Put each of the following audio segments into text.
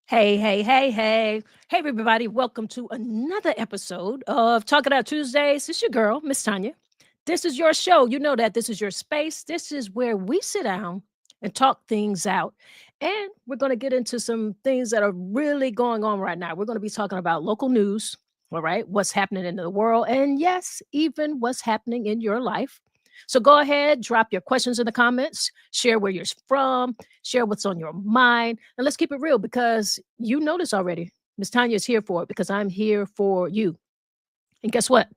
Hey, hey, hey, hey. Hey, everybody. Welcome to another episode of Talking Out Tuesdays. It's your girl, MsTonya. This is your show. You know that this is your space. This is where we sit down and talk things out. And we're going to get into some things that are really going on right now. We're going to be talking about local news, all right, what's happening in the world, and yes, even what's happening in your life. So go ahead, drop your questions in the comments, share where you're from, share what's on your mind, and let's keep it real because you know this already. Miss Tanya is here for it because I'm here for you. And guess what?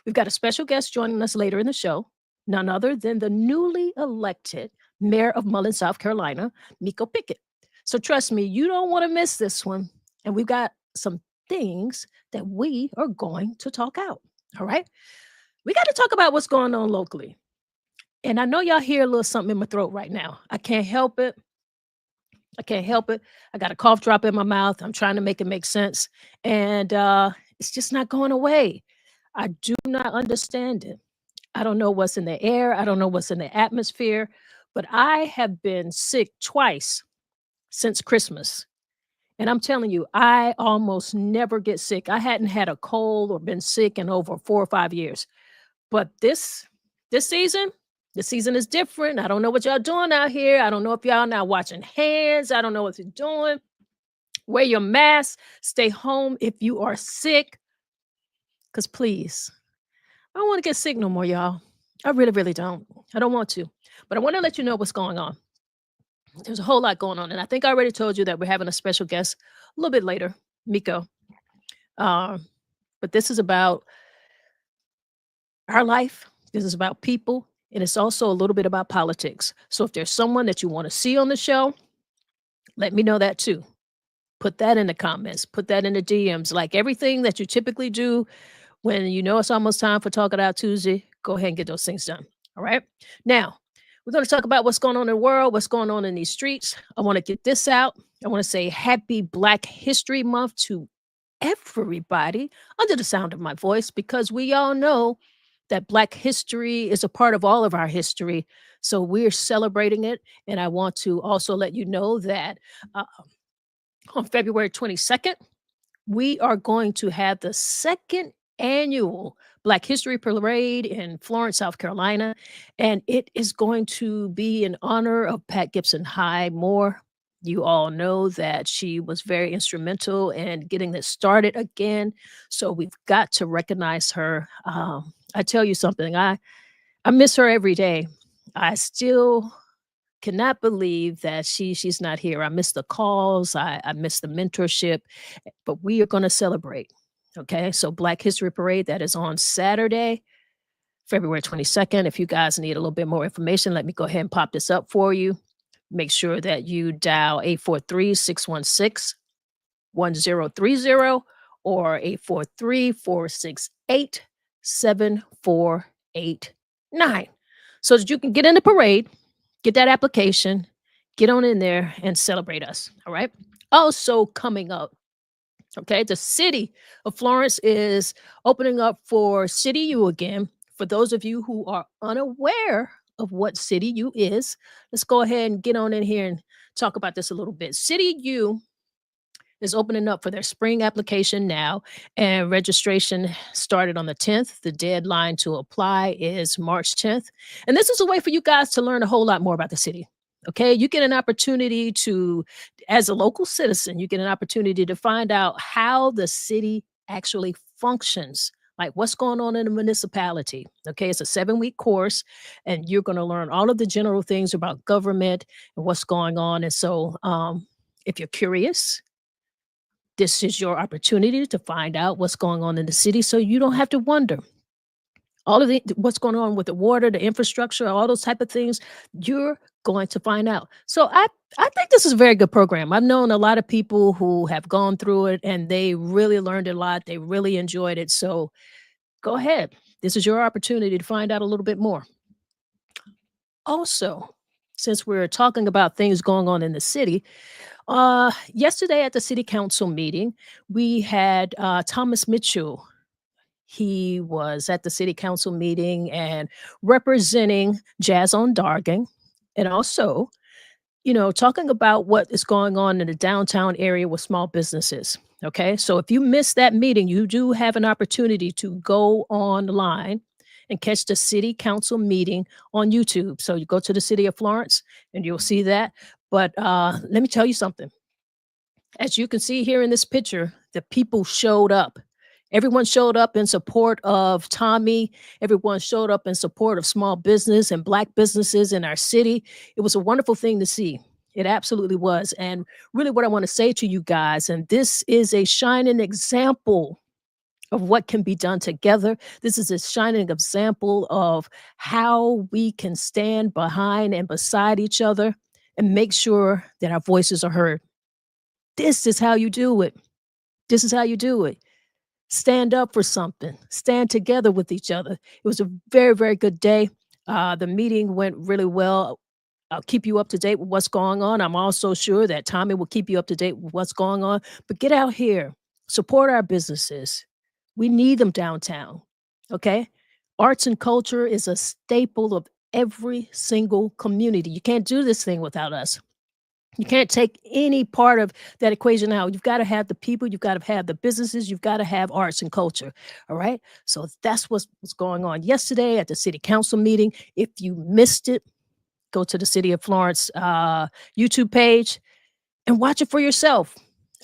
We've got a special guest joining us later in the show, none other than the newly elected mayor of Mullins, South Carolina, Miko Pickett. So trust me, you don't want to miss this one. And we've got some things that we are going to talk out. All right. We got to talk about what's going on locally. And I know y'all hear a little something in my throat right now. I can't help it. I can't help it. I got a cough drop in my mouth. I'm trying to make it make sense. And it's just not going away. I do not understand it. I don't know what's in the air. I don't know what's in the atmosphere. But I have been sick twice since Christmas. And I'm telling you, I almost never get sick. I hadn't had a cold or been sick in over 4 or 5 years. But this season, the season is different. I don't know what y'all doing out here. I don't know if y'all now washing hands. I don't know what you're doing. Wear your mask. Stay home if you are sick. Cause please, I don't want to get sick no more, y'all. I really, really don't. I don't want to. But I want to let you know what's going on. There's a whole lot going on. And I think I already told you that we're having a special guest a little bit later, Miko. Um, but this is about our life. This is about people. And it's also a little bit about politics. So if there's someone that you want to see on the show, let me know that too. Put that in the comments, put that in the DMs. Like everything that you typically do when you know it's almost time for Talk It Out Tuesday, go ahead and get those things done. All right. Now, we're going to talk about what's going on in the world, what's going on in these streets. I want to get this out. I want to say happy Black History Month to everybody under the sound of my voice because we all know that Black history is a part of all of our history. So we're celebrating it. And I want to also let you know that uh, on February 22nd, we are going to have the second annual Black History Parade in Florence, South Carolina. And it is going to be in honor of Pat Gibson High Moore. You all know that she was very instrumental in getting this started again. So we've got to recognize her. I tell you something, I miss her every day. I still cannot believe that she's not here. I miss the calls. I miss the mentorship, but we are going to celebrate. Okay. So Black History Parade, that is on Saturday, February 22nd. If you guys need a little bit more information, let me go ahead and pop this up for you. Make sure that you dial 843-616-1030 or 843-468-7489 so that you can get in the parade, get that application, get on in there and celebrate us. All right. Also coming up, okay, the city of Florence is opening up for City U again. For those of you who are unaware of what City U is, let's go ahead and get on in here and talk about this a little bit. City U is opening up for their spring application now, and registration started on the 10th. The deadline to apply is March 10th. And this is a way for you guys to learn a whole lot more about the city. Okay, you get an opportunity to, as a local citizen, you get an opportunity to find out how the city actually functions, like what's going on in the municipality. Okay, it's a 7-week course, and you're going to learn all of the general things about government and what's going on. And so, if you're curious, this is your opportunity to find out what's going on in the city so you don't have to wonder. All of the what's going on with the water, the infrastructure, all those type of things, you're going to find out. So I think this is a very good program. I've known a lot of people who have gone through it and they really learned a lot. They really enjoyed it. So go ahead. This is your opportunity to find out a little bit more. Also, since we're talking about things going on in the city, yesterday at the city council meeting, we had Thomas Mitchell. He was at the city council meeting and representing Jazz on Dargan. And also, talking about what is going on in the downtown area with small businesses. Okay. So if you missed that meeting, you do have an opportunity to go online and catch the city council meeting on YouTube. So you go to the city of Florence and you'll see that. But let me tell you something. As you can see here in this picture, the people showed up. Everyone showed up in support of Tommy. Everyone showed up in support of small business and Black businesses in our city. It was a wonderful thing to see. It absolutely was. And really, what I want to say to you guys, and this is a shining example of what can be done together. This is a shining example of how we can stand behind and beside each other and make sure that our voices are heard. This is how you do it. This is how you do it. Stand up for something. Stand together with each other. It was a very, very good day. The meeting went really well. I'll keep you up to date with what's going on. I'm also sure that Tommy will keep you up to date with what's going on. But get out here, support our businesses. We need them downtown. Okay? Arts and culture is a staple of every single community. You can't do this thing without us. You can't take any part of that equation out. You've got to have the people, you've got to have the businesses, you've got to have arts and culture. All right. So that's what's going on yesterday at the city council meeting. If you missed it, go to the City of Florence YouTube page and watch it for yourself.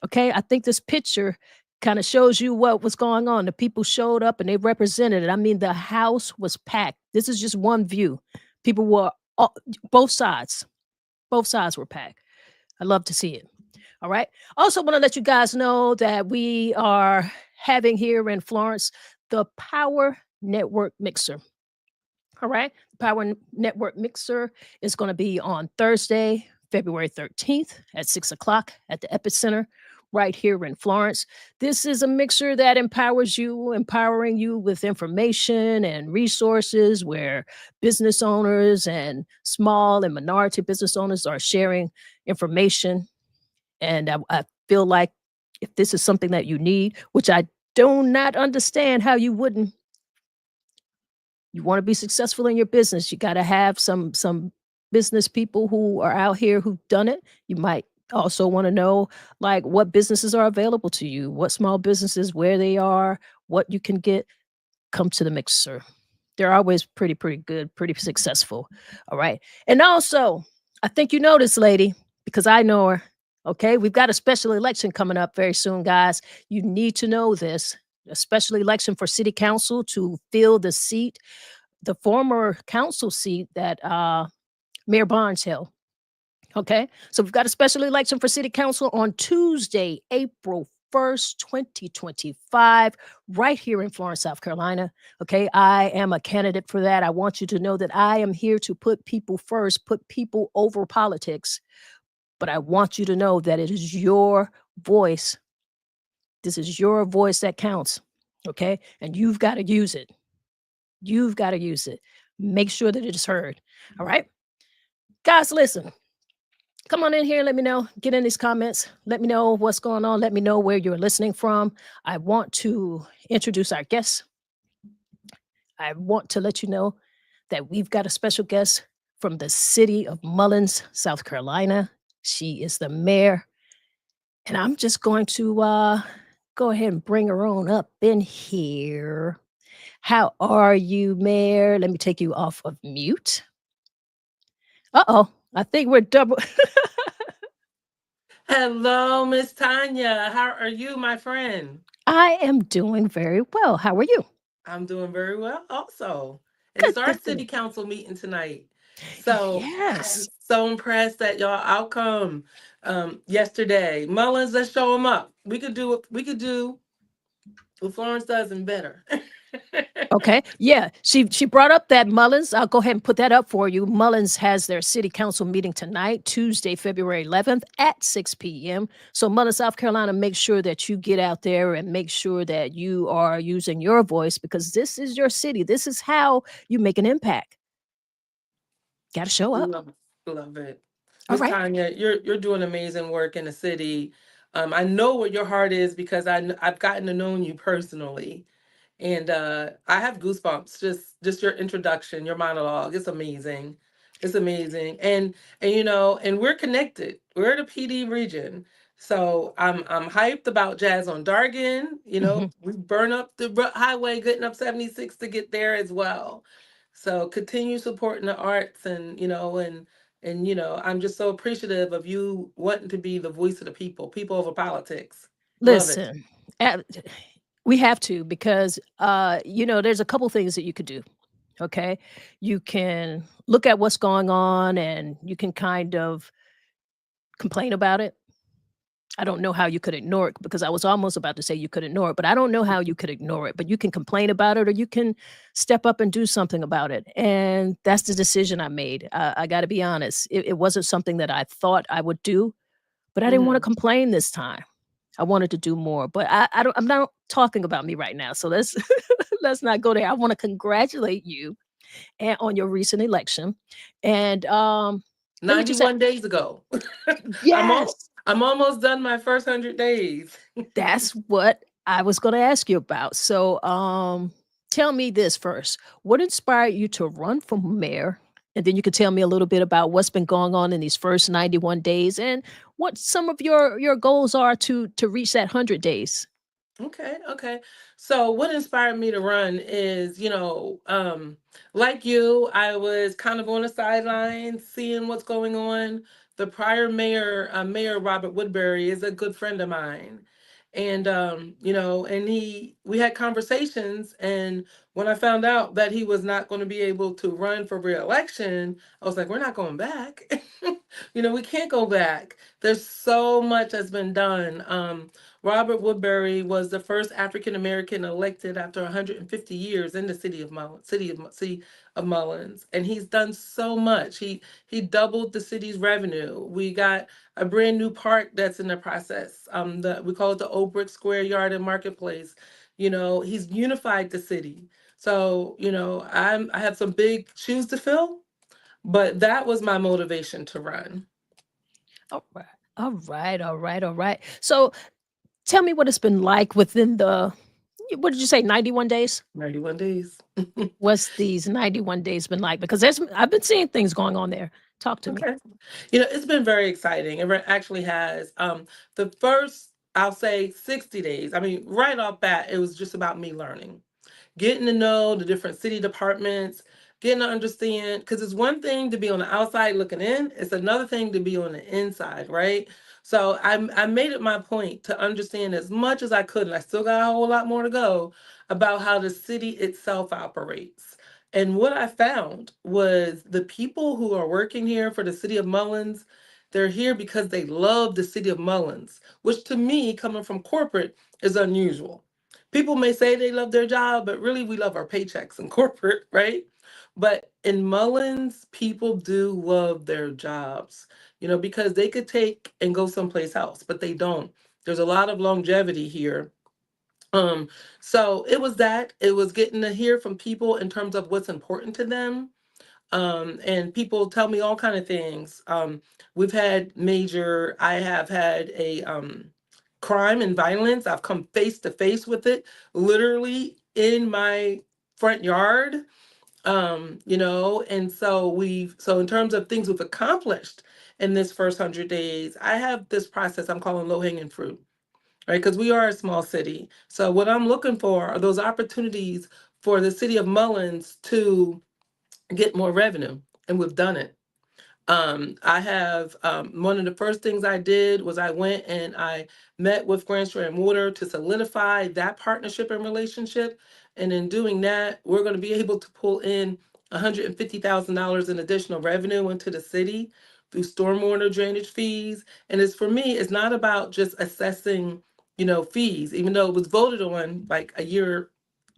Okay. I think this picture kind of shows you what was going on. The people showed up and they represented it. I mean, the house was packed. This is just one view. People were both sides. Both sides were packed. I love to see it. All right. Also, want to let you guys know that we are having here in Florence the Power Network Mixer. All right. The Power Network Mixer is going to be on Thursday, February 13th at 6 o'clock at the Epicenter right here in Florence. This is a mixer that empowers you, empowering you with information and resources where business owners and small and minority business owners are sharing information. And I feel like if this is something that you need, which I do not understand how you wouldn't, you want to be successful in your business, you got to have some business people who are out here who've done it. You might also want to know like what businesses are available to you, what small businesses, where they are, what you can get. Come to the mixer. They're always pretty good, pretty successful. All right. And also, I think you know this lady because I know her. Okay. We've got a special election coming up very soon, guys. You need to know this. A special election for city council to fill the seat, the former council seat that Mayor Barnes held. Okay. So we've got a special election for city council on Tuesday, April 1st, 2025, right here in Florence, South Carolina. Okay. I am a candidate for that. I want you to know that I am here to put people first, put people over politics. But I want you to know that it is your voice. This is your voice that counts. Okay. And you've got to use it. You've got to use it. Make sure that it is heard. All right. Guys, listen. Come on in here. Let me know. Get in these comments. Let me know what's going on. Let me know where you're listening from. I want to introduce our guests. I want to let you know that we've got a special guest from the city of Mullins, South Carolina. She is the mayor. And I'm just going to go ahead and bring her on up in here. How are you, Mayor? Let me take you off of mute. Uh-oh. I think we're double. Hello, MsTonya. How are you, my friend? I am doing very well. How are you? I'm doing very well also. And it's Good, our good, city good. council meeting tonight. So I'm Yes. so impressed at y'all outcome yesterday. Mullins, let's show them up. We could do what Florence does and better. Okay. Yeah. She brought up that Mullins. I'll go ahead and put that up for you. Mullins has their city council meeting tonight, Tuesday, February 11th at 6 p.m. So Mullins, South Carolina, make sure that you get out there and make sure that you are using your voice because this is your city. This is how you make an impact. Got to show up. Love it. All Miss right. Tanya, you're doing amazing work in the city. I know what your heart is because I've gotten to know you personally. And I have goosebumps. Just your introduction, your monologue. It's amazing. It's amazing. And you know, and we're connected. We're the PD region. So I'm hyped about Jazz on Dargan. You know, Mhm. we burn up the highway getting up 76 to get there as well. So continue supporting the arts, and you know, I'm just so appreciative of you wanting to be the voice of the people, people over politics. Love it. Listen, uh, we have to because, there's a couple things that you could do, okay? You can look at what's going on and you can kind of complain about it. I don't know how you could ignore it because I was almost about to say you could ignore it, but I don't know how you could ignore it. But you can complain about it or you can step up and do something about it. And that's the decision I made. I got to be honest. It wasn't something that I thought I would do, but I didn't want to Hmm. complain this time. I wanted to do more, but I'm not talking about me right now. So let's let's not go there. I want to congratulate you and on your recent election. And let me just say 91 days ago. I'm all, yes. I'm almost done my first 100 days. That's what I was gonna ask you about. So, tell me this first. What inspired you to run for mayor? And then you could tell me a little bit about what's been going on in these first 91 days and what some of your goals are to reach that 100 days. Okay, okay. So what inspired me to run is, like you, I was kind of on the sidelines seeing what's going on. The prior mayor, Mayor Robert Woodbury, is a good friend of mine. And and we had conversations, and when I found out that he was not going to be able to run for re-election, I was like, we're not going back. We can't go back. There's so much that's been done. Robert Woodbury was the first African American elected after 150 years in the city of Mullins, and he's done so much. He doubled the city's revenue. We got a brand new park that's in the process. We call it the Old Brick Square Yard and Marketplace. He's unified the city. So I have some big shoes to fill, but that was my motivation to run. All right. All right, all right, all right. So, tell me what it's been like within the what did you say, 91 days? 91 days. What's these 91 days been like? Because there's I've been seeing things going on there. Talk to me. Okay. It's been very exciting. Actually has. The first, I'll say 60 days. I mean, right off bat, it was just about me learning, getting to know the different city departments, getting to understand, because it's one thing to be on the outside looking in, it's another thing to be on the inside, right? So I made it my point to understand as much as I could, and I still got a whole lot more to go about how the city itself operates. And what I found was the people who are working here for the city of Mullins, they're here because they love the city of Mullins, which to me, coming from corporate, is unusual. People may say they love their job, but really we love our paychecks in corporate, right? But in Mullins, people do love their jobs, because they could take and go someplace else, but they don't. There's a lot of longevity here. Um, so it was getting to hear from people in terms of what's important to them. And people tell me all kind of things. I have had a crime and violence. I've come face to face with it, literally in my front yard. And so in terms of things we've accomplished in this first 100 days, I have this process I'm calling low hanging fruit, right? Because we are a small city. So what I'm looking for are those opportunities for the city of Mullins to get more revenue, and we've done it. I have One of the first things I did was I went and I met with Grand Strand Water to solidify that partnership and relationship. And in doing that, we're going to be able to pull in $150,000 in additional revenue into the city through stormwater drainage fees. And it's for me, it's not about just assessing, fees, even though it was voted on like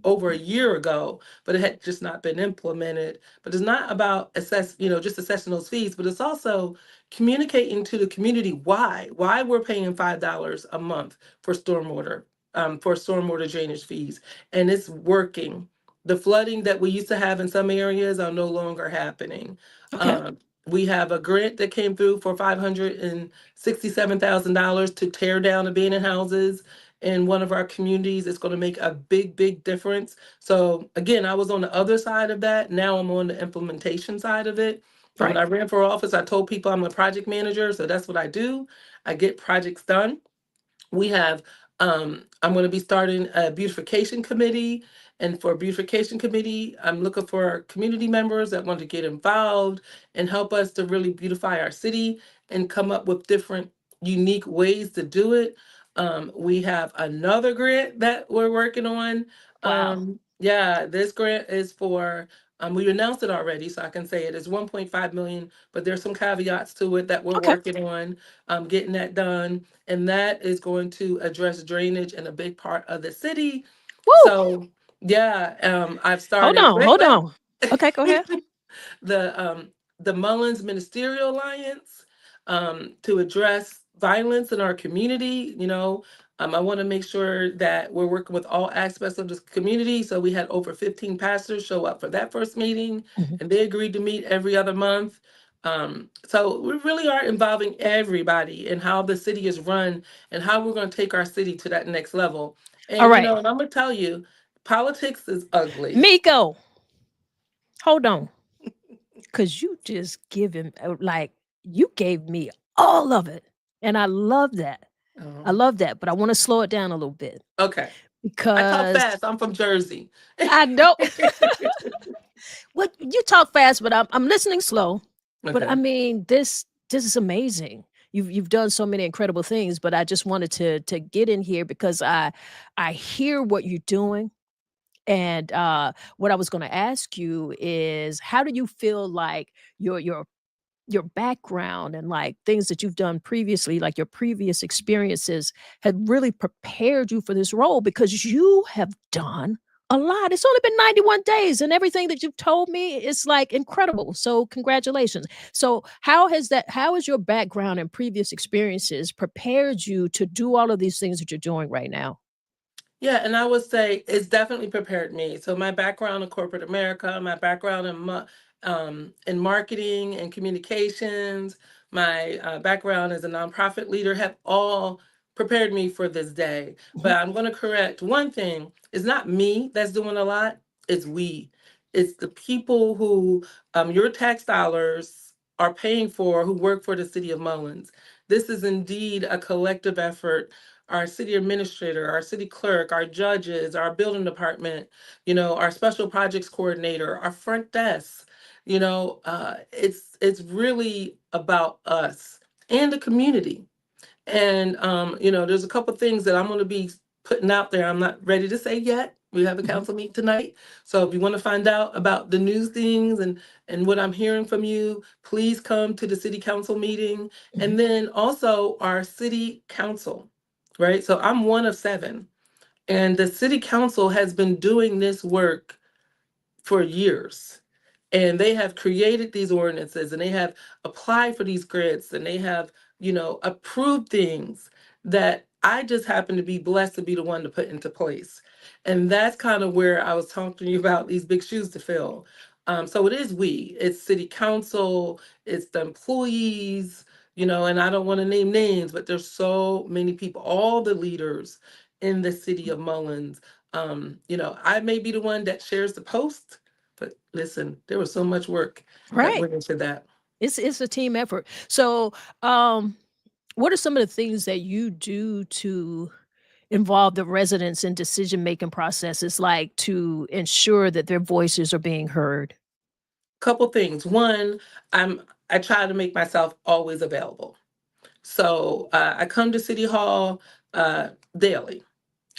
over a year ago, but it had just not been implemented. But it's not about just assessing those fees, but it's also communicating to the community why we're paying $5 a month for stormwater drainage fees, and it's working. The flooding that we used to have in some areas are no longer happening. Okay. Um, we have a grant that came through for $567,000 to tear down abandoned houses in one of our communities. It's going to make a big, big difference. So again, I was on the other side of that. Now I'm on the implementation side of it. When Right. I ran for office, I told people I'm a project manager, so that's what I do. I get projects done. We have I'm going to be starting a beautification committee, and for a beautification committee I'm looking for community members that want to get involved and help us to really beautify our city and come up with different unique ways to do it. We have another grant that we're working on. Wow. Yeah, this grant is for we announced it already, so I can say it is 1.5 million, but there's some caveats to it that we're Okay. working on getting that done, and that is going to address drainage in a big part of the city. Woo. So yeah, I've Hold started on. right Hold back on. Okay, go ahead. the Mullins Ministerial Alliance to address violence in our community. I want to make sure that we're working with all aspects of this community. So we had over 15 pastors show up for that first meeting, Mhm. and they agreed to meet every other month. So we really are involving everybody in how the city is run and how we're going to take our city to that next level. All And right. and I'm gonna tell you, politics is ugly. Miko, hold on. Cause you just give him like you gave me all of it. And I love that. I Um, love that. But I want to slow it down a little bit okay. I talk because fast. I'm from Jersey. I know what you talk fast, but I'm listening slow. But I Okay. mean, this is amazing. You've done so many incredible things, but I just wanted to get in here because I hear what you're doing. And what I was going to ask you is, how do you feel like your background and like things that you've done previously, like your previous experiences, had really prepared you for this role because you have done a lot. It's only been 91 days, and everything that you've told me is like incredible. So, congratulations. So, how has your background and previous experiences prepared you to do all of these things that you're doing right now? Yeah, and I would say it's definitely prepared me. So my background in corporate America, my background in marketing and communications, my background as a nonprofit leader have all prepared me for this day. But Mhm. I'm going to correct one thing. It's not me that's doing a lot. It's we. It's the people who your tax dollars are paying for who work for the city of Mullins. This is indeed a collective effort. Our city administrator, our city clerk, our judges, our building department, our special projects coordinator, our front desk. It's really about us and the community. And there's a couple things that I'm going to be putting out there. I'm not ready to say yet. We have a Mhm. council meeting tonight. So if you want to find out about the news things and what I'm hearing from you, please come to the city council meeting. Mhm. And then also our city council, right? So I'm one of seven. And the city council has been doing this work for years, and they have created these ordinances, and they have applied for these grants, and they have approved things that I just happen to be blessed to be the one to put into place. And that's kind of where I was talking to you about these big shoes to fill. So it is it's city council, it's the employees, and I don't want to name names, but there's so many people, all the leaders in the city of Mullins. I may be the one that shares the post, but listen, there was so much work that Right. went into that. It's a team effort. So, what are some of the things that you do to involve the residents in decision-making processes, like to ensure that their voices are being heard? Couple things. One, I try to make myself always available. So I come to City Hall daily.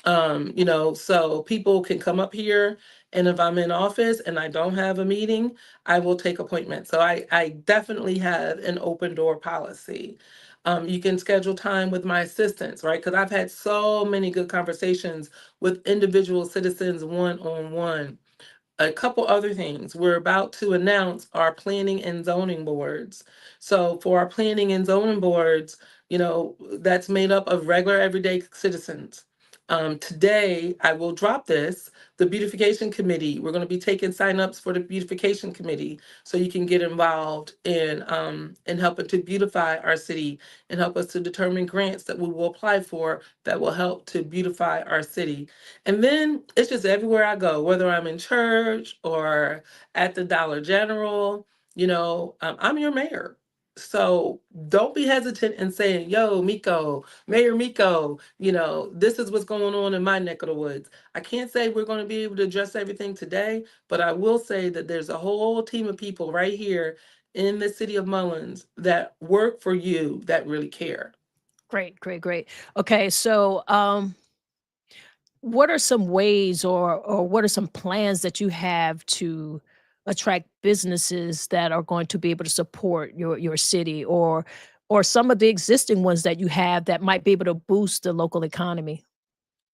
So people can come up here, and if I'm in office and I don't have a meeting, I will take appointments. So I definitely have an open door policy. You can schedule time with my assistants, right? Because I've had so many good conversations with individual citizens one on one. A couple other things. We're about to announce our planning and zoning boards. So for our planning and zoning boards, that's made up of regular everyday citizens. Today, I will drop this. The beautification committee. We're going to be taking signups for the beautification committee, so you can get involved in helping to beautify our city and help us to determine grants that we will apply for that will help to beautify our city. And then it's just everywhere I go, whether I'm in church or at the Dollar General. I'm your mayor. So don't be hesitant in saying, yo, Miko, Mayor Miko, this is what's going on in my neck of the woods. I can't say we're going to be able to address everything today, but I will say that there's a whole team of people right here in the city of Mullins that work for you that really care. Great, great, great. Okay, so what are some ways or what are some plans that you have to attract businesses that are going to be able to support your city or some of the existing ones that you have that might be able to boost the local economy?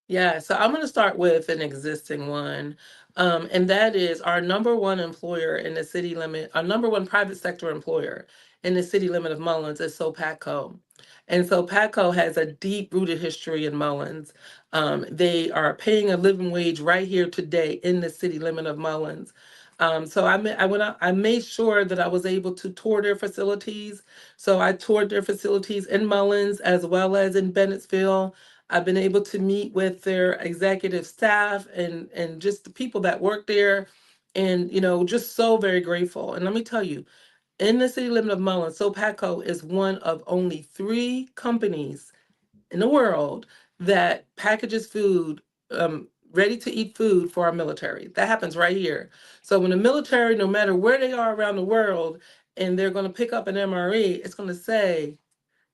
Yeah, so I'm going to start with an existing one. And that is our number one employer in the city limit, our number one private sector employer in the city limit of Mullins is SoPatco. And SoPatco has a deep rooted history in Mullins. They are paying a living wage right here today in the city limit of Mullins. So I went out, I made sure that I was able to tour their facilities. So I toured their facilities in Mullins as well as in Bennettsville. I've been able to meet with their executive staff and just the people that work there, and just so very grateful. And let me tell you, in the city limit of Mullins, SoPatco is one of only three companies in the world that packages food, ready to eat food for our military. That happens right here. So when the military, no matter where they are around the world, and they're going to pick up an MRE, it's going to say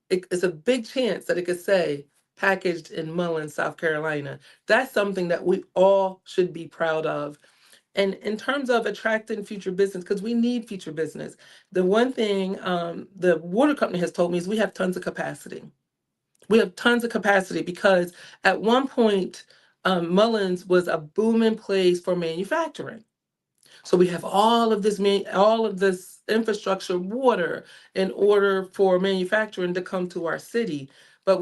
it's a big chance that it could say packaged in Mullins, South Carolina. That's something that we all should be proud of. And in terms of attracting future business, because we need future business, the one thing the water company has told me is we have tons of capacity. We have tons of capacity because at one point, Mullins was a booming place for manufacturing. So we have all of this infrastructure, water, in order for manufacturing to come to our city, but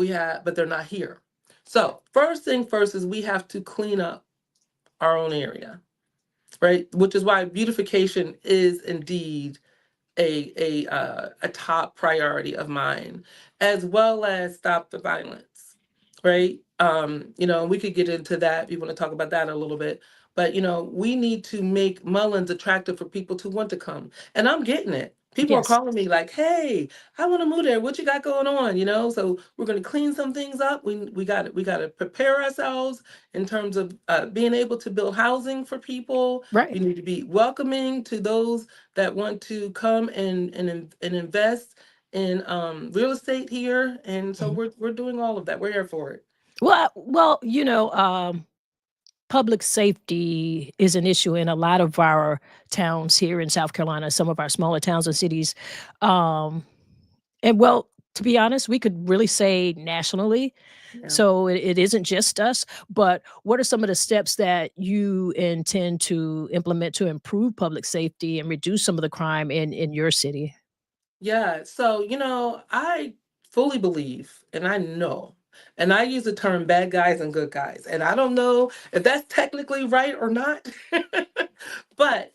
they're not here. So first thing first is we have to clean up our own area, right? Which is why beautification is indeed a top priority of mine, as well as stop the violence, right? We could get into that if you want to talk about that a little bit. But we need to make Mullins attractive for people to want to come. And I'm getting it. People are Yes. calling me like, "Hey, I want to move there. What you got going on?" So we're going to clean some things up. We got to prepare ourselves in terms of being able to build housing for people. We Right. need to be welcoming to those that want to come and invest in real estate here, and so Mhm. we're doing all of that. We're here for it. Well, public safety is an issue in a lot of our towns here in South Carolina, some of our smaller towns and cities. Um, and well, to be honest, we could really say nationally. Yeah. So it isn't just us, but what are some of the steps that you intend to implement to improve public safety and reduce some of the crime in your city? Yeah, so I fully believe and I know, and I use the term bad guys and good guys, and I don't know if that's technically right or not, but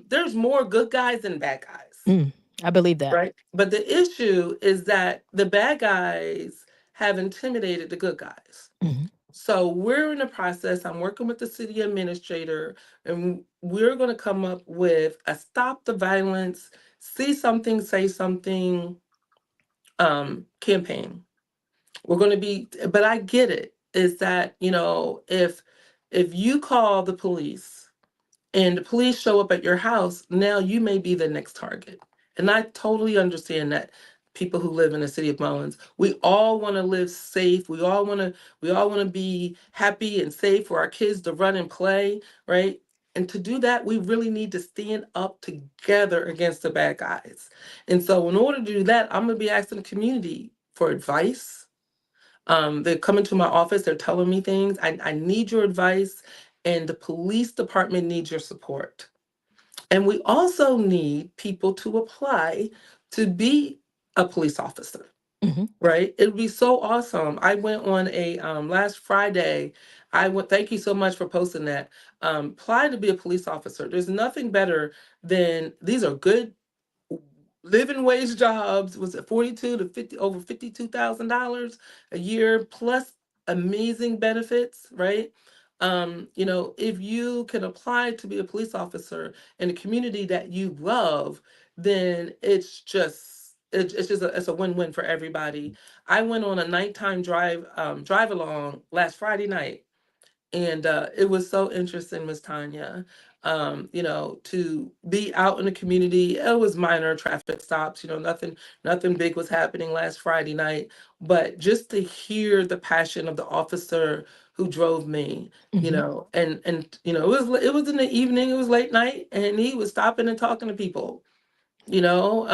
there's more good guys than bad guys. Mm, I believe that. Right. But the issue is that the bad guys have intimidated the good guys. Mhm. So we're in the process. I'm working with the city administrator, and we're going to come up with a stop the violence, see something, say something campaign. We're going to be, but I get it. Is that if you call the police and the police show up at your house, now you may be the next target. And I totally understand that. People who live in the city of Mullins, we all want to live safe. We all want to be happy and safe for our kids to run and play, right? And to do that, we really need to stand up together against the bad guys. And so in order to do that, I'm going to be asking the community for advice. They're coming to my office, they're telling me things. I need your advice, and the police department needs your support. And we also need people to apply to be a police officer, Mhm. right? It would be so awesome. I went on a last Friday. I went, thank you so much for posting that. Apply to be a police officer. There's nothing better than these are good living wage jobs. Was it 42 to 50 over $52,000 a year plus amazing benefits, right? If you can apply to be a police officer in a community that you love, then it's a win-win for everybody. I went on a nighttime drive along last Friday night, and it was so interesting, Miss Tanya. To be out in the community. It was minor traffic stops. Nothing big was happening last Friday night. But just to hear the passion of the officer who drove me, Mhm. it was in the evening. It was late night, and he was stopping and talking to people you know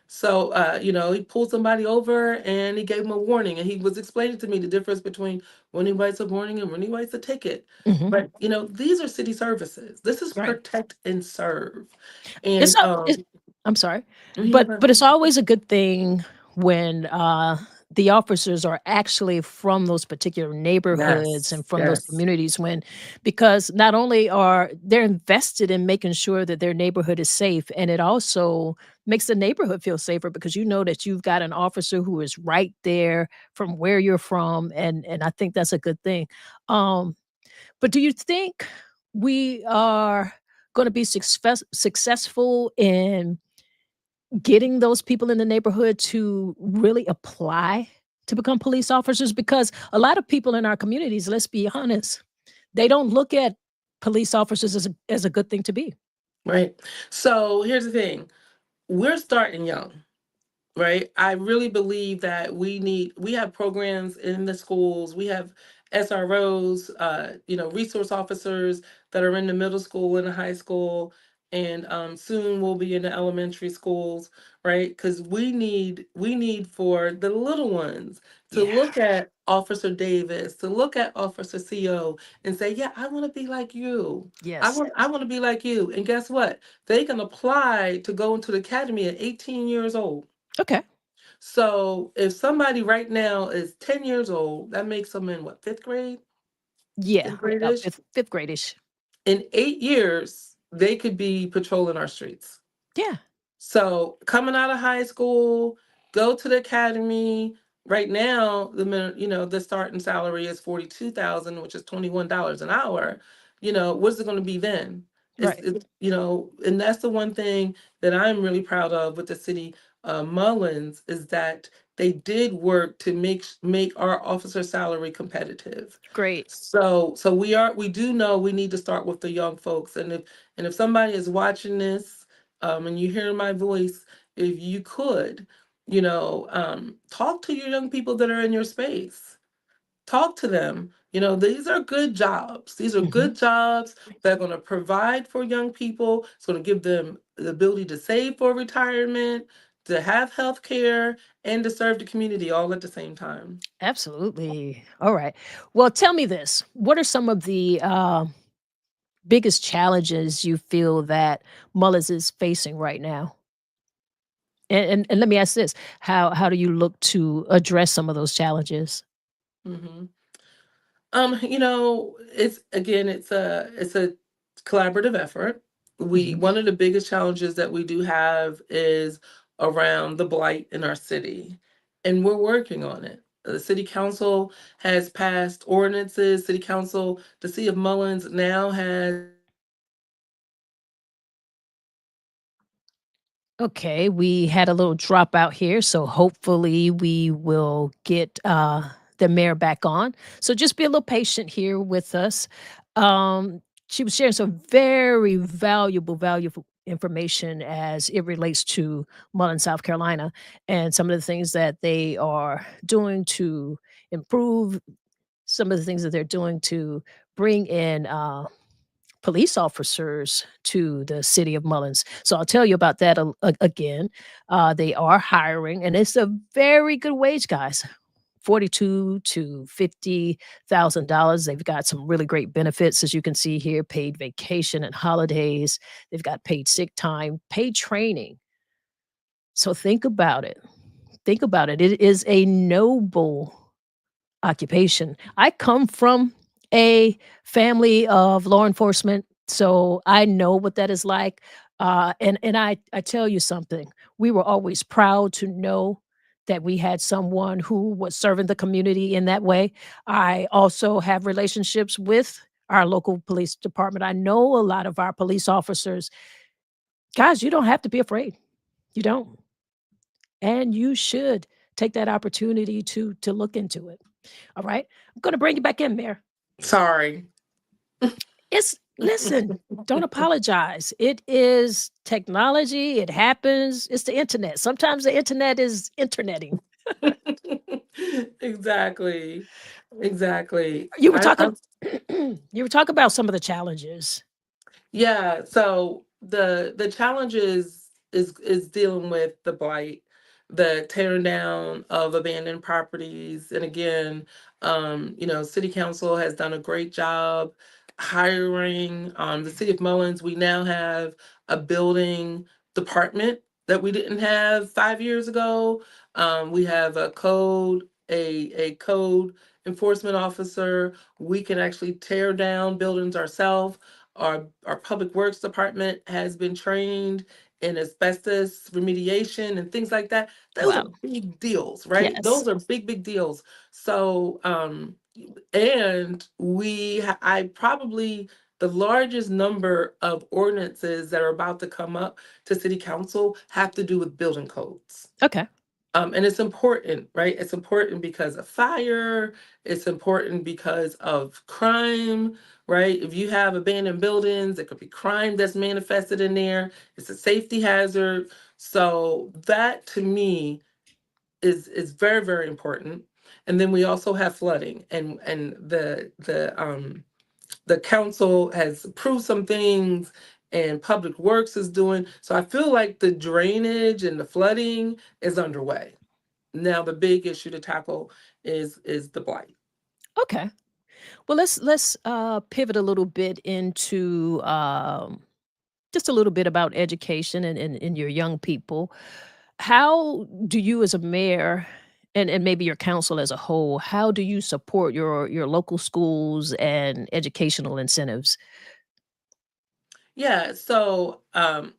so he pulled somebody over and he gave him a warning, and he was explaining to me the difference between when he writes a warning and when he writes a ticket. Mhm. But these are city services. This is Right. protect and serve. It's And a it's I'm sorry, yeah, but it's always a good thing when, the officers are actually from those particular neighborhoods yes, and from those yes, communities because not only are they're invested in making sure that their neighborhood is safe, and it also makes the neighborhood feel safer because you know that you've got an officer who is right there from where you're from, and I think that's a good thing. Um, but do you think we are gonna be successful in getting those people in the neighborhood to really apply to become police officers? Because a lot of people in our communities, let's be honest, they don't look at police officers as a good thing to be. right. So here's the thing: we're starting young. Right? I really believe that we have programs in the schools. We have SROs, resource officers that are in the middle school and the high school, and soon we'll be in the elementary schools, right? Because we need for the little ones to Yeah. look at Officer Davis, to look at Officer CO, and say, yeah, I want to be like you. I Yes. want I want to be like you. And guess what? They can apply to go into the academy at 18 years old. Okay. So if somebody right now is 10 years old, that makes them in what, fifth grade? Yeah. Fifth About grade-ish? fifth grade-ish. In 8 years, they could be patrolling our streets. Yeah. So coming out of high school, go to the academy. Right now, the starting salary is 42,000, which is $21 an hour. What's it going to be then? Right. And that's the one thing that I'm really proud of with the city Mullins, is that they did work to make our officer salary competitive. Great. So we do know we need to start with the young folks, and if somebody is watching this, and you hear my voice, if you could, talk to your young people that are in your space. Talk to them. These are good jobs. These are Mhm. good jobs that are going to provide for young people. It's going to give them the ability to save for retirement, to have health care, and to serve the community all at the same time. Absolutely. All right. Well, tell me this. What are some of the, biggest challenges you feel that Mullins is facing right now? And let me ask this, how do you look to address some of those challenges? Mhm. It's a collaborative effort. Mhm. One of the biggest challenges that we do have is around the blight in our city, and we're working on it. The city council has passed ordinances. The city of Mullins now has Okay, we had a little dropout here, so hopefully we will get, the mayor back on. So just be a little patient here with us. She was sharing some very valuable information as it relates to Mullen, South Carolina, and some of the things that they are doing to improve, some of the things that they're doing to bring in, police officers to the city of Mullins. So I'll tell you about that again. They are hiring, and it's a very good wage, guys. 42 to $50,000. They've got some really great benefits, as you can see here: paid vacation and holidays. They've got paid sick time, paid training. So think about it. Think about it. It is a noble occupation. I come from a family of law enforcement, so I know what that is like. And I tell you something. We were always proud to know that we had someone who was serving the community in that way. I also have relationships with our local police department. I know a lot of our police officers. Guys, you don't have to be afraid. You don't. And you should take that opportunity to look into it. All right? I'm gonna bring you back in there. Sorry. It's listen, don't apologize. It is technology, it happens. It's the internet. Sometimes the internet is interneting. Exactly. Exactly. You were I, talking you were talking about some of the challenges. Yeah, so the challenge is dealing with the blight, the tearing down of abandoned properties. And again, city council has done a great job hiring. The city of Mullins, we now have a building department that we didn't have 5 years ago. We have a code enforcement officer. We can actually tear down buildings ourselves. Our public works department has been trained in asbestos remediation and things like that. Those are Wow. big deals, right? Yes. Those are big deals. So, and I probably the largest number of ordinances that are about to come up to city council have to do with building codes. Okay. And it's important, right? It's important because of fire. It's important because of crime, right? If you have abandoned buildings, it could be crime that's manifested in there. It's a safety hazard. So that to me is very, very important. And then we also have flooding, and the council has approved some things, and public works is doing. So I feel like the drainage and the flooding is underway. Now the big issue to tackle is the blight. Okay. Well, let's pivot a little bit into just a little bit about education and your young people. How do you as a mayor and maybe your council as a whole, how do you support your local schools and educational incentives? Yeah, so I'm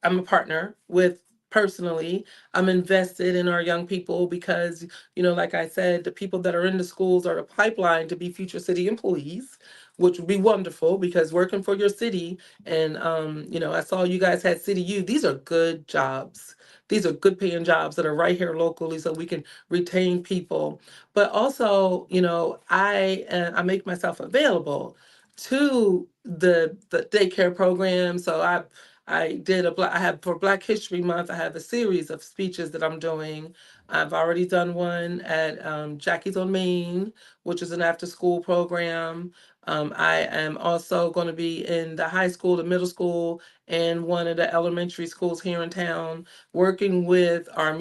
a partner with personally. I'm invested in our young people because, like I said, the people that are in the schools are the pipeline to be future city employees, which would be wonderful because working for your city and I saw you guys had City U. These are good jobs. These are good paying jobs that are right here locally so we can retain people. But also, I make myself available to the daycare program. So I have for Black History Month. I have a series of speeches that I'm doing. I've already done one at Jackie's on Main, which is an after school program. I am also going to be in the high school, the middle school, and one of the elementary schools here in town, working with our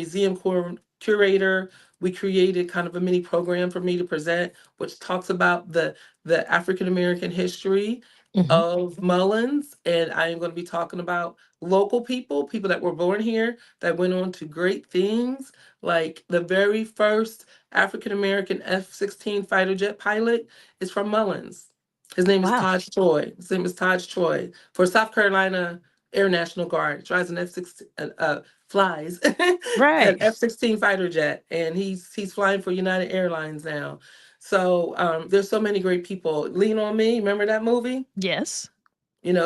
curator. We created kind of a mini program for me to present, which talks about the African American history Mhm. of Mullins. And I am going to be talking about local people, people that were born here that went on to great things, like the very first African American F-16 fighter jet pilot is from Mullins. His name is Wow. Todd Troy. His name is Todd Troy for South Carolina Air National Guard. Drives an F-16, flies an Right. F-16 fighter jet, and he's flying for United Airlines now. So there's so many great people. Lean on Me, remember that movie? Yes.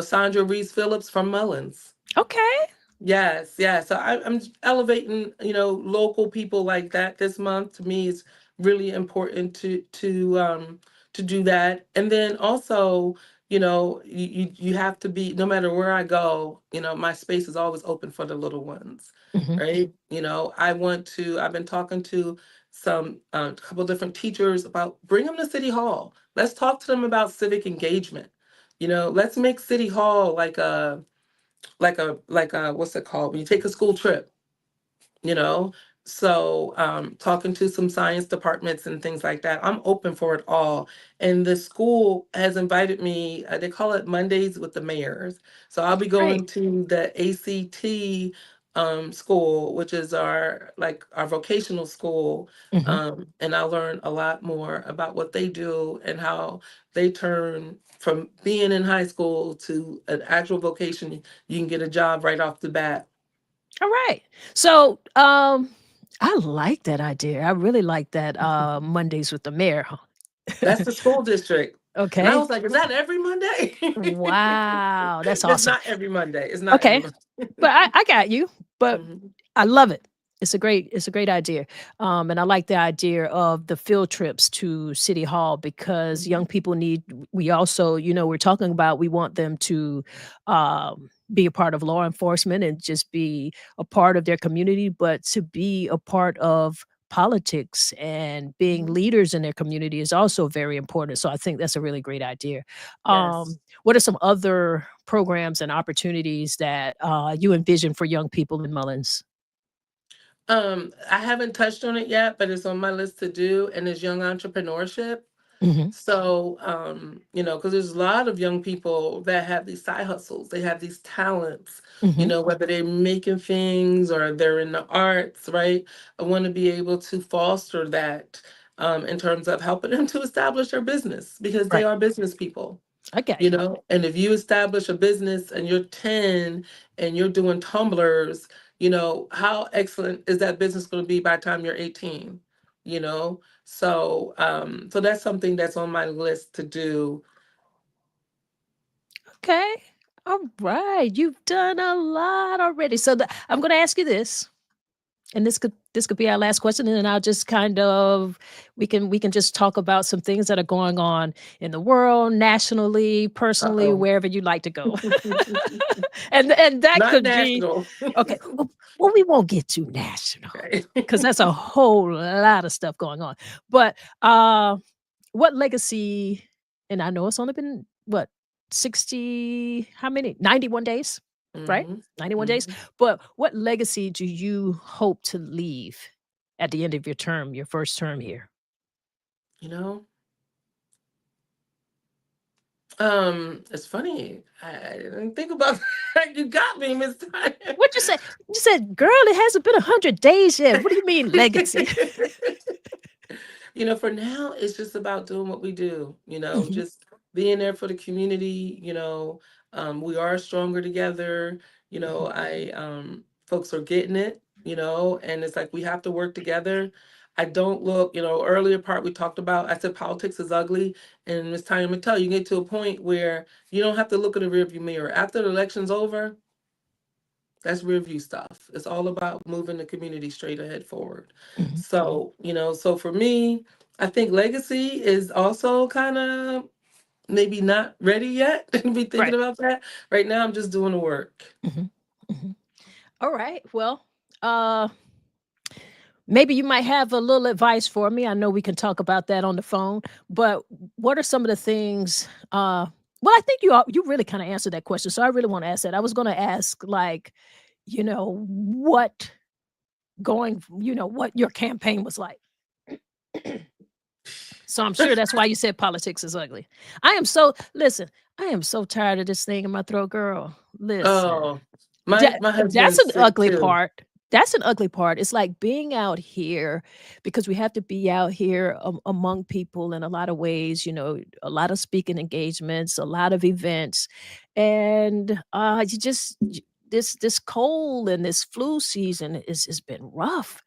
Sandra Reese Phillips from Mullins. Okay. Yes, yeah. So I'm elevating, local people like that this month. To me, it's really important to do that. And then also, you have to be, no matter where I go, my space is always open for the little ones, Mhm. right? I've been talking to some couple different teachers about bring them to City Hall. Let's talk to them about civic engagement. Let's make City Hall like a what's it called when you take a school trip, you know so talking to some science departments and things like that. I'm open for it all, and the school has invited me. They call it Mondays with the mayors, so I'll be Great. going to the ACT school, which is our vocational school. Mhm. And I'll learn a lot more about what they do and how they turn from being in high school to an actual vocation. You can get a job right off the bat. All right. So, I like that idea. I really like that, Mondays with the mayor, huh? That's the school district. And I Okay. was like, is that every Monday? Wow, that's It's awesome. not every Monday. It's not every Okay, Monday. but I got you, but Mhm. I love it. It's a great idea, and I like the idea of the field trips to City Hall because young Mhm. people need. We also, we're talking about we want them to be a part of law enforcement and just be a part of their community, but to be a part of politics and being Mhm. leaders in their community is also very important. So I think that's a really great idea. Yes. What are some other programs and opportunities that you envision for young people in Mullins? I haven't touched on it yet, but it's on my list to do, and it's young entrepreneurship. Mhm, So, because there's a lot of young people that have these side hustles, they have these talents, mhm, whether they're making things or they're in the arts, right? I want to be able to foster that in terms of helping them to establish their business because they right. are business people. I got you. And if you establish a business and you're 10 and you're doing tumblers, how excellent is that business going to be by the time you're 18? So that's something that's on my list to do. Okay. All right. You've done a lot already. So I'm going to ask you this, and this could be our last question, and then I'll just kind of we can just talk about some things that are going on in the world, nationally, personally, Uh-oh. wherever you'd like to go. And that Not could be national. okay. Well, we won't get too national Okay. because that's a whole lot of stuff going on. But what legacy? And I know it's only been what 60? How many? 91 days, right? hmm 91 days. hmm But what legacy do you hope to leave at the end of your term, your first term here? You know, it's funny. I didn't think about that. You got me, Miss Tanya. What you say? You said, "Girl, it hasn't been 100 days yet." What do you mean legacy? For now, it's just about doing what we do, Mhm, just being there for the community, we are stronger together, mhm, folks are getting it, and it's like we have to work together. I don't look, earlier part we talked about, I said politics is ugly, and Miss Tanya Mattel, you get to a point where you don't have to look in the rearview mirror. After the election's over, that's rear view stuff. It's all about moving the community straight ahead forward. mhm. So for me, I think legacy is also kind of maybe not ready yet to be thinking Right. about that. Right now, I'm just doing the work. Mhm, mhm. All right. Well, uh, maybe you might have a little advice for me. I know we can talk about that on the phone, but what are some of the things? Well, I think you really kind of answered that question, so I really want to ask that. I was going to ask, like, what what your campaign was like. So I'm sure that's why you said politics is ugly. Listen. I am so tired of this thing in my throat, girl. Listen. Oh, my That's husband's an sick ugly too. part. That's an ugly part. It's like being out here because we have to be out here among people in a lot of ways, a lot of speaking engagements, a lot of events. And this cold and this flu season is has been rough.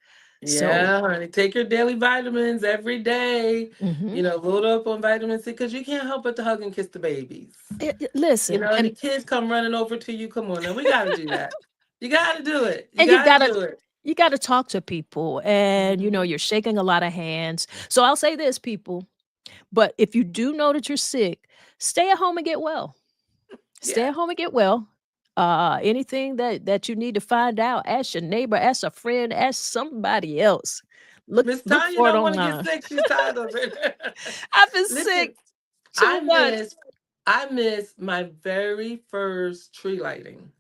So, Yeah, honey, take your daily vitamins every day. mhm. Load up on vitamin C because you can't help but to hug and kiss the babies. Listen, And the kids come running over to you. Come on now, we got to do that. You got to do it. You and you got to gotta do it. you gotta talk to people, and Mhm. you're shaking a lot of hands. So I'll say this, people. But if you do know that you're sick, stay at home and get well. Stay Yeah. at home and get well. Anything that you need to find out, ask your neighbor, ask a friend, ask somebody else. Miss Look Tanya for it don't want to get online. sick. She's tired of it. I've been sick Listen, I too much. miss I miss my very first tree lighting.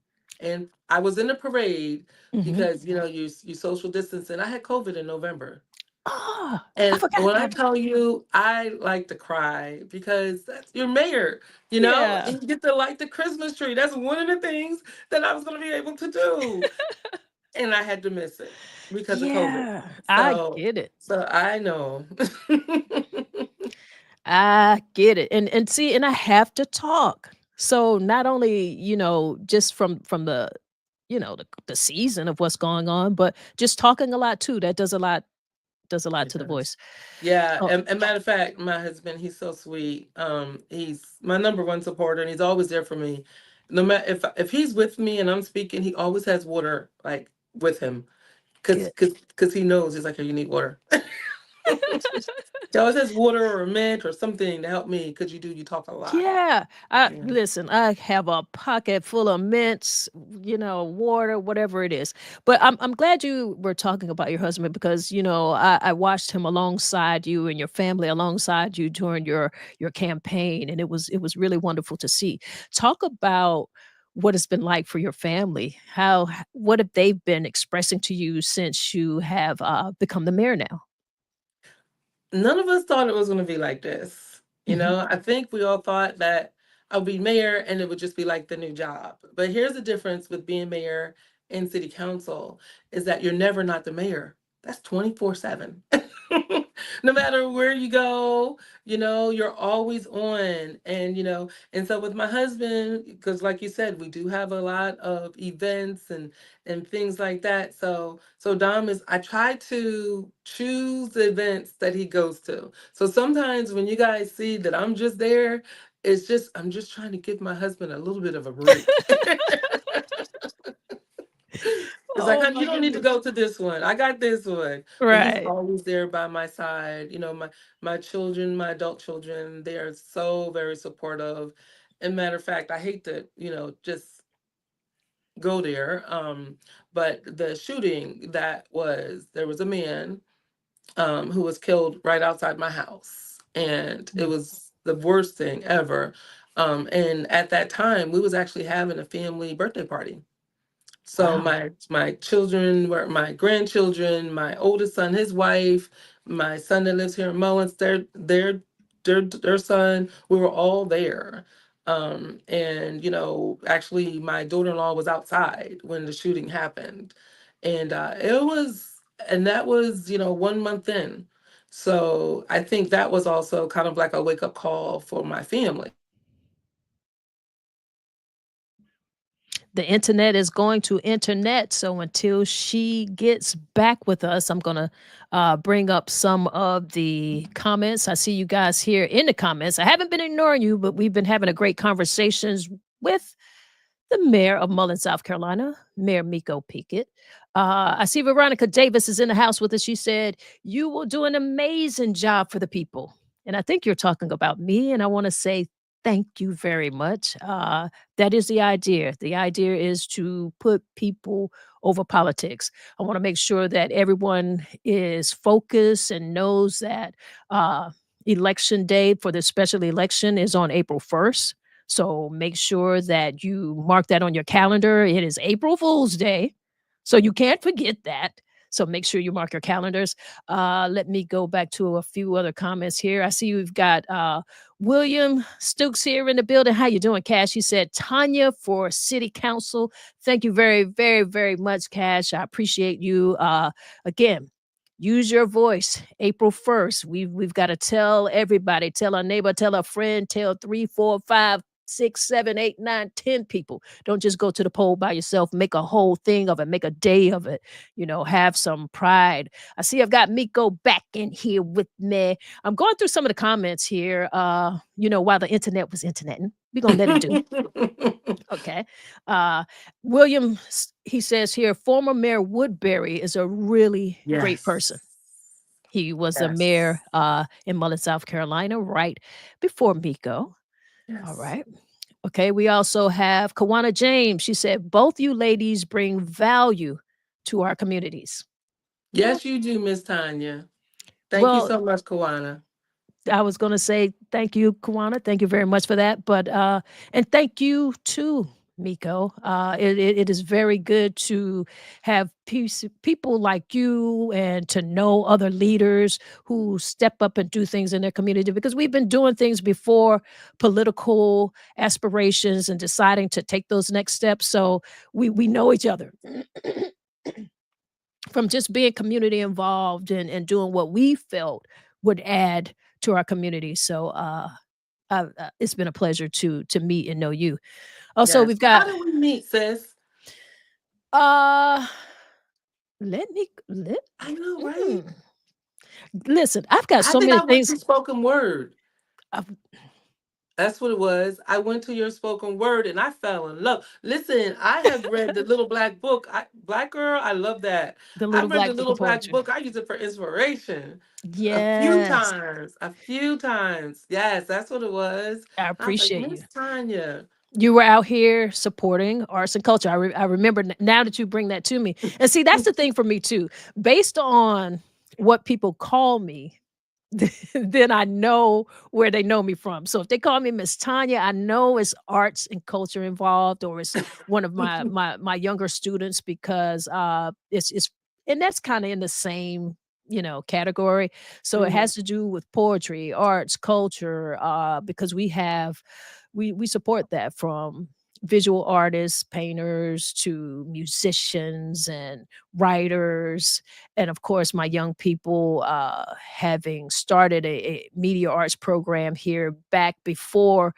And I was in the parade Mhm. because you social distance and I had COVID in November. Ah, I And forgot when I about that. tell you, I like to cry because that's your mayor, Yeah. and you get to light the Christmas tree. That's one of the things that I was going to be able to do. And I had to miss it because of COVID. Yeah, I So, get it. so I know. I get it. And see, and I have to talk. So not only, just from the the season of what's going on, but just talking a lot too, that does a lot It to the does. voice. Yeah, Oh, and matter of fact, my husband, he's so sweet. He's my number one supporter, and he's always there for me. No matter if he's with me and I'm speaking, he always has water like with him, cause good. cause cause he knows he's like, "Hey, you need water." He always has water or a mint or something to help me, because you talk a lot. Yeah, I Yeah. listen, I have a pocket full of mints, water, whatever it is. But I'm glad you were talking about your husband because, I watched him alongside you and your family alongside you during your campaign, and it was really wonderful to see. Talk about what it's been like for your family. What have they been expressing to you since you have become the mayor now? None of us thought it was going to be like this. Mhm. I think we all thought that I'll be mayor and it would just be like the new job. But here's the difference with being mayor and city council is that you're never not the mayor. That's 24/7. No matter where you go, you're always on. And so with my husband, because like you said, we do have a lot of events and things like that. So Dom is I try to choose the events that he goes to. So sometimes when you guys see that I'm just there, it's just I'm just trying to give my husband a little bit of a break. It's like, Oh honey, my you don't need to goodness. go to this one. I got this one. But he's Right. always there by my side. My children, my adult children, they are so very supportive. And matter of fact, I hate to, just go there. But the shooting there was a man who was killed right outside my house. And it Mm. was the worst thing ever. And at that time, we was actually having a family birthday party. So Wow. my children were my grandchildren, my oldest son, his wife, my son that lives here in Mullins, their son, we were all there. And actually my daughter-in-law was outside when the shooting happened. And that was, 1 month in. So I think that was also kind of like a wake-up call for my family. The internet is going to internet. So until she gets back with us, I'm going to bring up some of the comments. I see you guys here in the comments. I haven't been ignoring you, but we've been having a great conversations with the mayor of Mullins, South Carolina, Mayor Miko Pickett. I see Veronica Davis is in the house with us. She said, "You will do an amazing job for the people." And I think you're talking about me. And I want to say thank you very much. That is the idea. The idea is to put people over politics. I want to make sure that everyone is focused and knows that election day for the special election is on April 1st. So make sure that you mark that on your calendar. It is April Fool's Day, so you can't forget that. So make sure you mark your calendars. Let me go back to a few other comments here. I see we've got William Stokes here in the building. How you doing, Cash? He said, Tanya for City Council. Thank you very, very, very much, Cash. I appreciate you. Again, use your voice. April 1st. We've got to tell everybody, tell a neighbor, tell a friend, tell 3, 4, 5, 6, 7, 8, 9, 10 people. Don't just go to the poll by yourself. Make a whole thing of it. Make a day of it. Have some pride. I see I've got Miko back in here with me. I'm going through some of the comments here. While the internet was interneting. We're gonna let it do. Okay. Uh William, he says here, former Mayor Woodbury is a really great Yes. person. He was a Yes. mayor in Mullins, South Carolina, right before Miko. All Yes. right. Okay. We also have Kawana James. She said, both you ladies bring value to our communities. Yeah. Yes, you do, Miss Tanya. Thank you Well, so much, Kawana. I was gonna say thank you, Kawana. Thank you very much for that. But and thank you too, Miko. It is very good to have people like you and to know other leaders who step up and do things in their community because we've been doing things before political aspirations and deciding to take those next steps. So we know each other. From just being community involved and doing what we felt would add to our community. So it's been a pleasure to meet and know you. Also, Yes. we've How got did we meet, sis? Uh, let me let I know, right? mm. Listen, I've got I so think many I went things. to spoken word. I've, That's what it was. I went to your spoken word and I fell in love. Listen, I have read the Little Black Book. Black Girl, I love that. the I've Little read the Black Book Little of Black Poetry. Book. I use it for inspiration a few Yes, times. A few times. Yes, that's what it was. I I was like, appreciate you. Miss Tanya. You were out here supporting arts and culture. I remember now that you bring that to me. And see, that's the thing for me too. Based on what people call me, then I know where they know me from. So if they call me Miss Tanya, I know it's arts and culture involved, or it's one of my younger students because it's and that's kind of in the same category. So it Mhm. has to do with poetry, arts, culture, because we support that from visual artists, painters to musicians and writers, and of course my young people, having started a media arts program here back before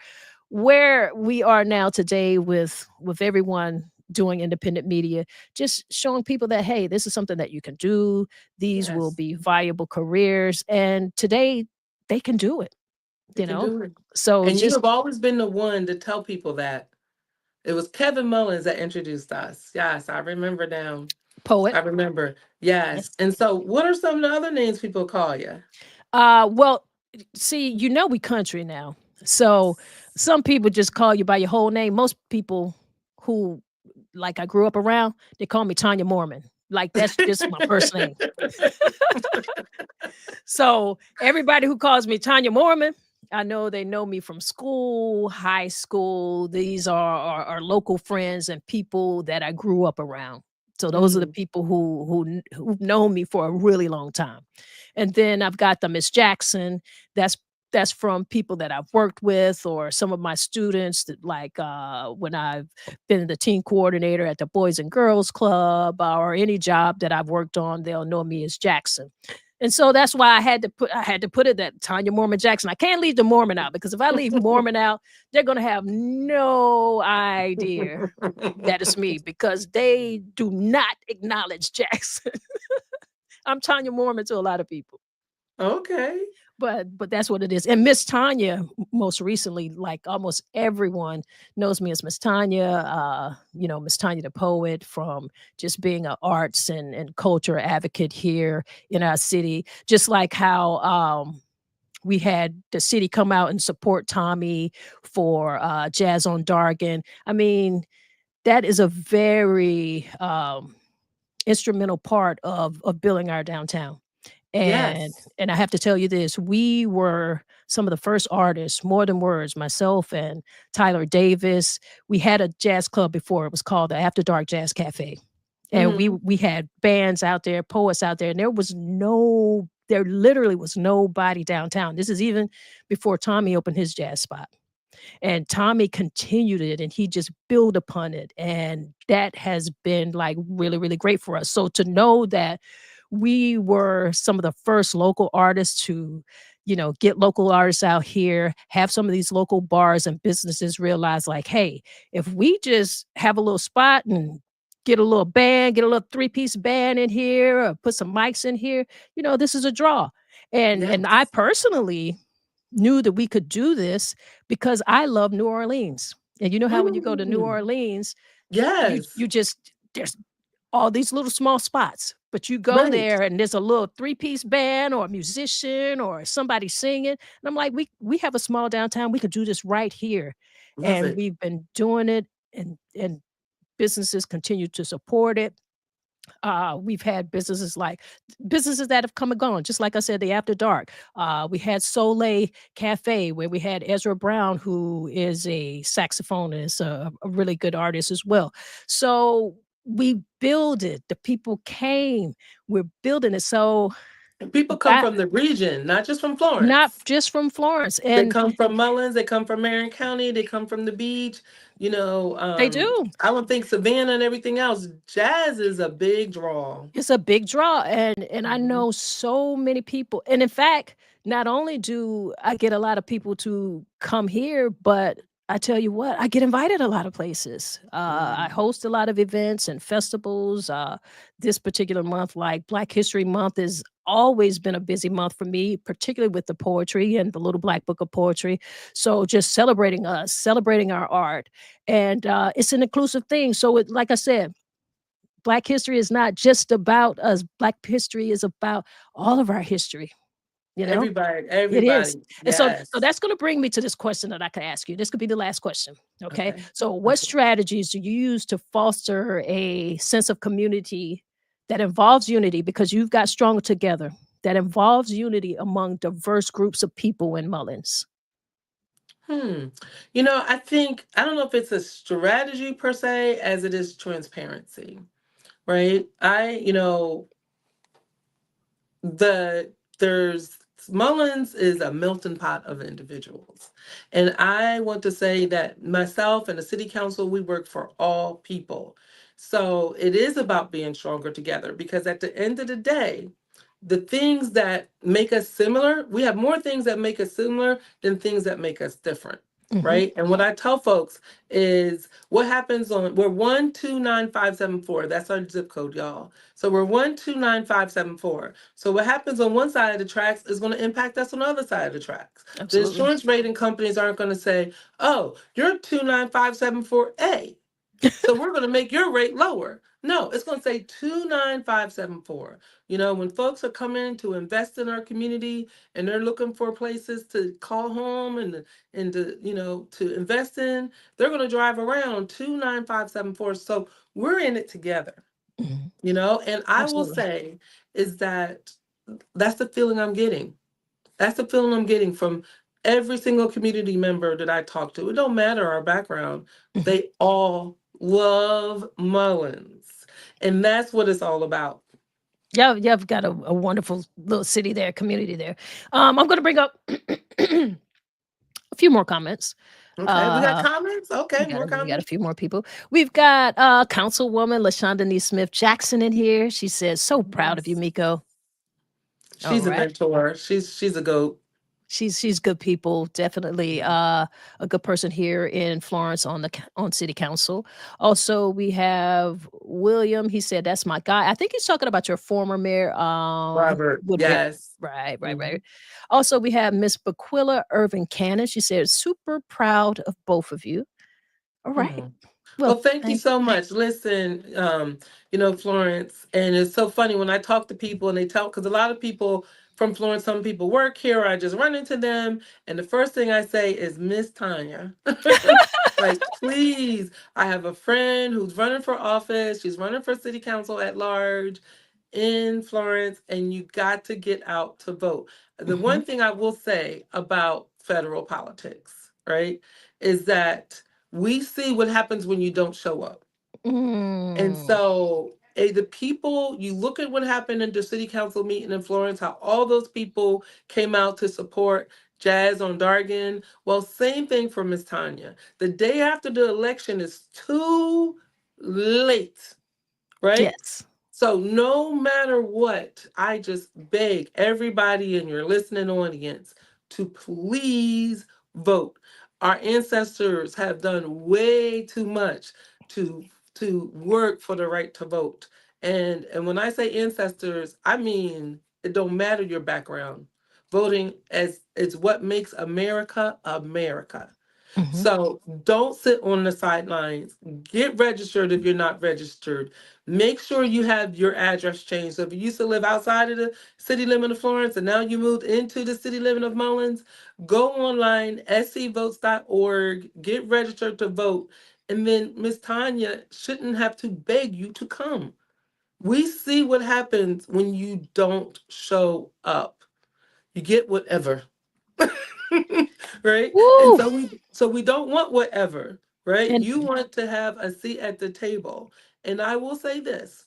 where we are now today with everyone doing independent media, just showing people that hey, this is something that you can do, these will Yes, be viable careers, and today they can do it, they you can know do it. so And you just have always been the one to tell people that. It was Kevin Mullins that introduced us. Yes, I remember now. poet. I remember. Yes. Yes. And so, what are some of the other names people call you? Well, see, we country now. So some people just call you by your whole name. Most people who like I grew up around, they call me Tanya Mormon. Like that's just my first name. So everybody who calls me Tanya Mormon, I know they know me from school, high school. These are local friends and people that I grew up around. So those are the Mm, people who've known me for a really long time. And then I've got the Miss Jackson. That's that's from people that I've worked with or some of my students that like when I've been the team coordinator at the Boys and Girls Club or any job that I've worked on, they'll know me as Jackson. And so that's why I had to put it that Tanya Mormon Jackson. I can't leave the Mormon out because if I leave Mormon out, they're gonna have no idea that it's me because they do not acknowledge Jackson. I'm Tanya Mormon to a lot of people. okay. But that's what it is. And Miss Tanya, most recently, like almost everyone knows me as Miss Tanya. Miss Tanya the poet from just being an arts and culture advocate here in our city. Just like how we had the city come out and support Tommy for Jazz on Dargan. I mean, that is a very instrumental part of building our downtown. And Yes. and I have to tell you this, we were some of the first artists, More Than Words, myself and Tyler Davis. We had a jazz club before. It was called the After Dark Jazz Cafe. And we Hmm. we had bands out there, poets out there, and there literally was nobody downtown. This is even before Tommy opened his jazz spot. And Tommy continued it and he just built upon it. And that has been like really, really great for us. So to know that we were some of the first local artists to, get local artists out here, have some of these local bars and businesses realize like, hey, if we just have a little spot and get a little band, get a little three-piece band in here, or put some mics in here, this is a draw. And I Yes. personally knew that we could do this because I love New Orleans. And you know how when you go to New Mm, Orleans, you yes. just there's all these little small spots, but you go Right. there and there's a little three-piece band or a musician or somebody singing. And I'm like, we have a small downtown. We could do this right here. Love And it. we've been doing it and businesses continue to support it. We've had businesses that have come and gone, just like I said, the After Dark. We had Soleil Cafe where we had Ezra Brown, who is a saxophonist, a really good artist as well. So we build it. The people came. We're building it. So And people come that from the region, not just from not Florence. just from Florence, They and come from Mullins, they come from Marion County, they come from the beach. they do. I don't think Savannah and everything else. Jazz is a big draw. It's a big draw, and I Mhm. know so many people, and in fact, not only do I get a lot of people to come here, but I tell you what, I get invited a lot of places. I Mm. host a lot of events and festivals. This particular month, like Black History Month, has always been a busy month for me, particularly with the poetry and the Little Black Book of Poetry. So just celebrating us, celebrating our art, and it's an inclusive thing. So, like I said, Black history is not just about us. Black history is about all of our history. You know, Everybody, it is. everybody, And so yes. that's gonna bring me to this question that I could ask you. This could be the last question, okay? Okay. So what Okay. strategies do you use to foster a sense of community that involves unity because you've got Stronger Together, that involves unity among diverse groups of people in Mullins? Hmm. I think, I don't know if it's a strategy per se as it is transparency, right? The there's Mullins is a melting pot of individuals. And I want to say that myself and the city council, we work for all people. So it is about being stronger together because at the end of the day, the things that make us similar, we have more things that make us similar than things that make us different. Mhm, Right. And what I tell folks is what happens we're 129574. That's our zip code, y'all. So we're 129574. So what happens on one side of the tracks is going to impact us on the other side of the tracks. The absolutely. insurance rating companies aren't going to say, oh, you're 29574A. So we're going to make your rate lower. No, it's going to say 29574. When folks are coming to invest in our community and they're looking for places to call home and to invest in, they're going to drive around 29574. So we're in it together. Mhm, And I will absolutely. say is that that's the feeling I'm getting. That's the feeling I'm getting from every single community member that I talk to. It don't matter our background. Mhm. They all love Mullins. And that's what it's all about. Yeah, you've got a wonderful little city there, community there. I'm gonna bring up a few more comments. Okay, we got Uh comments? Okay, more we got a comments? few more people. We've got Councilwoman LaShonda Nee Smith Jackson in here. She says, "So proud of you, Yes. Miko." All She's a right. mentor. She's a goat. She's good people, definitely Yeah. a good person here in Florence on on city council. Also, we have William. He said, "That's my guy." I think he's talking about your former mayor, Robert. Woodbury. Yes. Right, right, Mhm. right. Also, we have Miss Bequilla Irvin Cannon. She said, "Super proud of both of you." All right. Mhm. Well, Well, thank you thank so much. Listen, Florence, and it's so funny when I talk to people and they tell, because a lot of people from Florence, some people work here, or I just run into them, and the first thing I say is Miss Tanya. Like, please, I have a friend who's running for office. She's running for city council at large in Florence, and you got to get out to vote. The Mhm. one thing I will say about federal politics, right, is that we see what happens when you don't show up. And Mm. so the people, you look at what happened in the city council meeting in Florence, how all those people came out to support Jazz on Dargan. Well, same thing for Miss Tanya. The day after the election is too late, right? Yes. So no matter what, I just beg everybody in your listening audience to please vote. Our ancestors have done way too much to work for the right to vote. And when I say ancestors, I mean it don't matter your background. Voting as is what makes America America. Mhm. So don't sit on the sidelines. Get registered if you're not registered. Make sure you have your address changed. So if you used to live outside of the city limit of Florence and now you moved into the city limit of Mullins, go online, scvotes.org, get registered to vote. And then Miss Tanya shouldn't have to beg you to come. We see what happens when you don't show up. You get whatever. Right? And Woo! so we don't want whatever, right? And You want to have a seat at the table. And I will say this.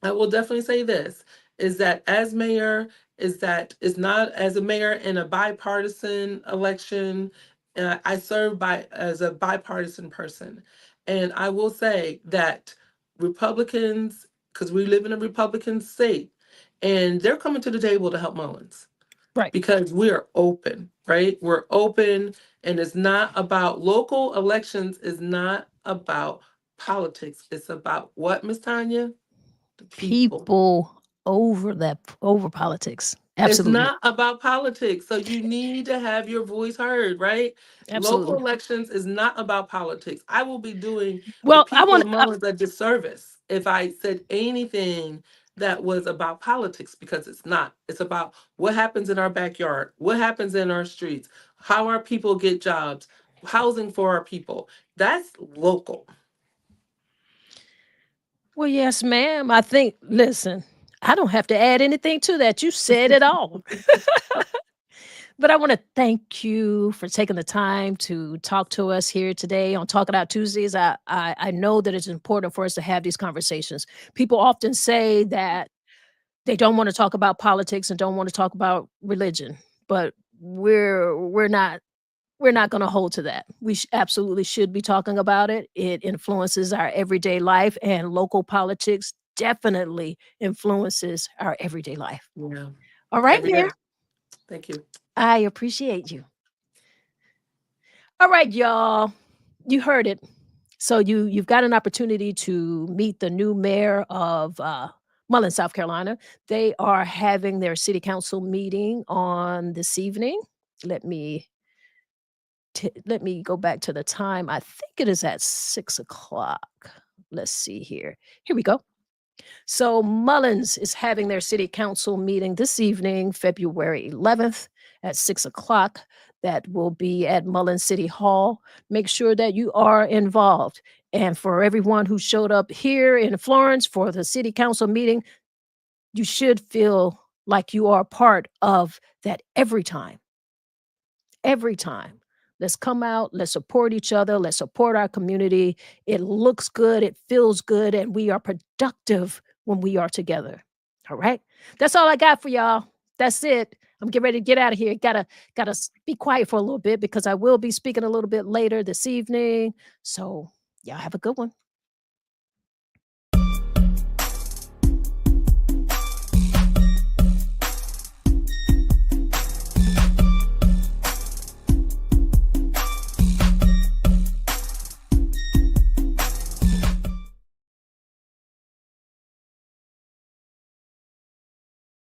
I will definitely say this is that as mayor, is that it's not as a mayor in a bipartisan election. I serve by as a bipartisan person. And I will say that Republicans, because we live in a Republican state, and they're coming to the table to help Mullins. Right. because we are open, right? We're open, and it's not about local elections, is not about politics. It's about what, Miss Tanya? The people. People over politics. It's Absolutely. not about politics. So you need to have your voice heard, right? Local Absolutely. elections is not about politics. I will be doing the Well, I people want of Mullins a disservice if I said anything that was about politics, because it's not. It's about what happens in our backyard, what happens in our streets, how our people get jobs, housing for our people. That's local. well, yes, ma'am. I think listen, I don't have to add anything to that. You said it all. But I want to thank you for taking the time to talk to us here today on Talking Out Tuesdays. I know that it's important for us to have these conversations. People often say that they don't want to talk about politics and don't want to talk about religion, but we're not going to hold to that. We absolutely should be talking about it. It influences our everyday life, and local politics definitely influences our everyday life. Yeah, All right, every Mayor. day. Thank you. I appreciate you. All right, y'all. You heard it. So you've got an opportunity to meet the new mayor of Mullins, South Carolina. They are having their city council meeting on this evening. Let me let me go back to the time. I think it is at 6 o'clock. Let's see here. Here we go. So Mullins is having their city council meeting this evening, February 11th at 6 o'clock. That will be at Mullins City Hall. Make sure that you are involved. And for everyone who showed up here in Florence for the city council meeting, you should feel like you are part of that every time. Every time. Let's come out, let's support each other, let's support our community. It looks good, it feels good, and we are productive when we are together. All right? That's all I got for y'all. That's it. I'm getting ready to get out of here. Gotta be quiet for a little bit because I will be speaking a little bit later this evening. So y'all have a good one.